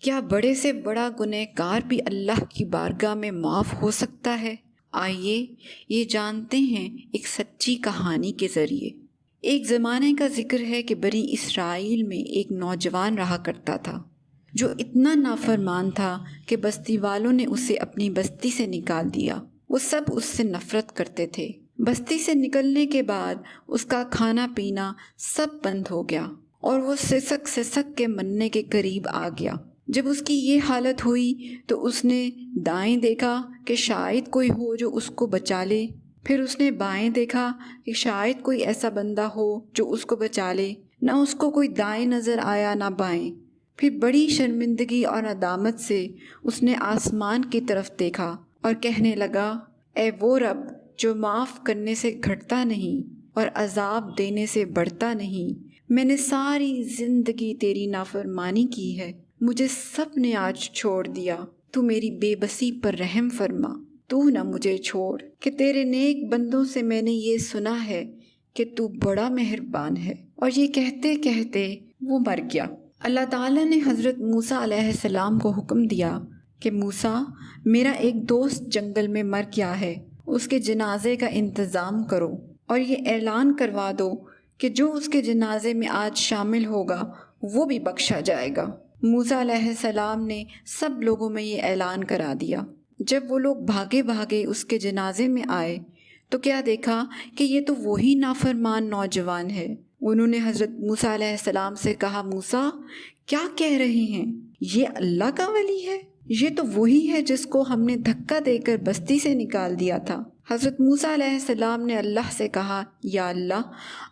کیا بڑے سے بڑا گنہگار بھی اللہ کی بارگاہ میں معاف ہو سکتا ہے؟ آئیے یہ جانتے ہیں ایک سچی کہانی کے ذریعے۔ ایک زمانے کا ذکر ہے کہ بنی اسرائیل میں ایک نوجوان رہا کرتا تھا جو اتنا نافرمان تھا کہ بستی والوں نے اسے اپنی بستی سے نکال دیا۔ وہ سب اس سے نفرت کرتے تھے۔ بستی سے نکلنے کے بعد اس کا کھانا پینا سب بند ہو گیا اور وہ سسک سسک کے مرنے کے قریب آ گیا۔ جب اس کی یہ حالت ہوئی تو اس نے دائیں دیکھا کہ شاید کوئی ہو جو اس کو بچا لے، پھر اس نے بائیں دیکھا کہ شاید کوئی ایسا بندہ ہو جو اس کو بچا لے۔ نہ اس کو کوئی دائیں نظر آیا نہ بائیں۔ پھر بڑی شرمندگی اور ندامت سے اس نے آسمان کی طرف دیکھا اور کہنے لگا، اے وہ رب جو معاف کرنے سے گھٹتا نہیں اور عذاب دینے سے بڑھتا نہیں، میں نے ساری زندگی تیری نافرمانی کی ہے، مجھے سب نے آج چھوڑ دیا، تو میری بے بسی پر رحم فرما، تو نہ مجھے چھوڑ، کہ تیرے نیک بندوں سے میں نے یہ سنا ہے کہ تو بڑا مہربان ہے۔ اور یہ کہتے کہتے وہ مر گیا۔ اللہ تعالیٰ نے حضرت موسیٰ علیہ السلام کو حکم دیا کہ موسیٰ، میرا ایک دوست جنگل میں مر گیا ہے، اس کے جنازے کا انتظام کرو اور یہ اعلان کروا دو کہ جو اس کے جنازے میں آج شامل ہوگا وہ بھی بخشا جائے گا۔ موسیٰ علیہ السلام نے سب لوگوں میں یہ اعلان کرا دیا۔ جب وہ لوگ بھاگے بھاگے اس کے جنازے میں آئے تو کیا دیکھا کہ یہ تو وہی نافرمان نوجوان ہے۔ انہوں نے حضرت موسیٰ علیہ السلام سے کہا، موسیٰ کیا کہہ رہے ہیں؟ یہ اللہ کا ولی ہے، یہ تو وہی ہے جس کو ہم نے دھکا دے کر بستی سے نکال دیا تھا۔ حضرت موسیٰ علیہ السلام نے اللہ سے کہا، یا اللہ،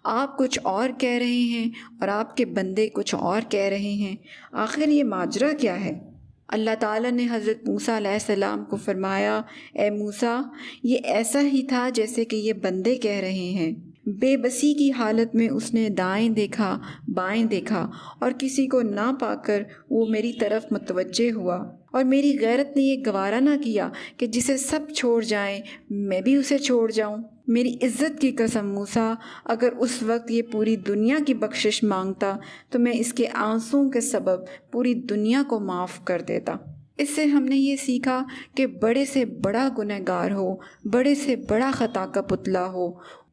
آپ کچھ اور کہہ رہے ہیں اور آپ کے بندے کچھ اور کہہ رہے ہیں، آخر یہ ماجرا کیا ہے؟ اللہ تعالیٰ نے حضرت موسیٰ علیہ السلام کو فرمایا، اے موسیٰ، یہ ایسا ہی تھا جیسے کہ یہ بندے کہہ رہے ہیں۔ بے بسی کی حالت میں اس نے دائیں دیکھا، بائیں دیکھا اور کسی کو نہ پا کر وہ میری طرف متوجہ ہوا، اور میری غیرت نے یہ گوارا نہ کیا کہ جسے سب چھوڑ جائیں میں بھی اسے چھوڑ جاؤں۔ میری عزت کی قسم موسیٰ، اگر اس وقت یہ پوری دنیا کی بخشش مانگتا تو میں اس کے آنسوں کے سبب پوری دنیا کو معاف کر دیتا۔ اس سے ہم نے یہ سیکھا کہ بڑے سے بڑا گنہگار ہو، بڑے سے بڑا خطا کا پتلا ہو،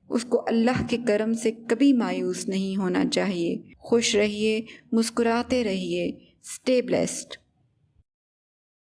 اس کو اللہ کے کرم سے کبھی مایوس نہیں ہونا چاہیے۔ خوش رہیے، مسکراتے رہیے۔ Stay blessed.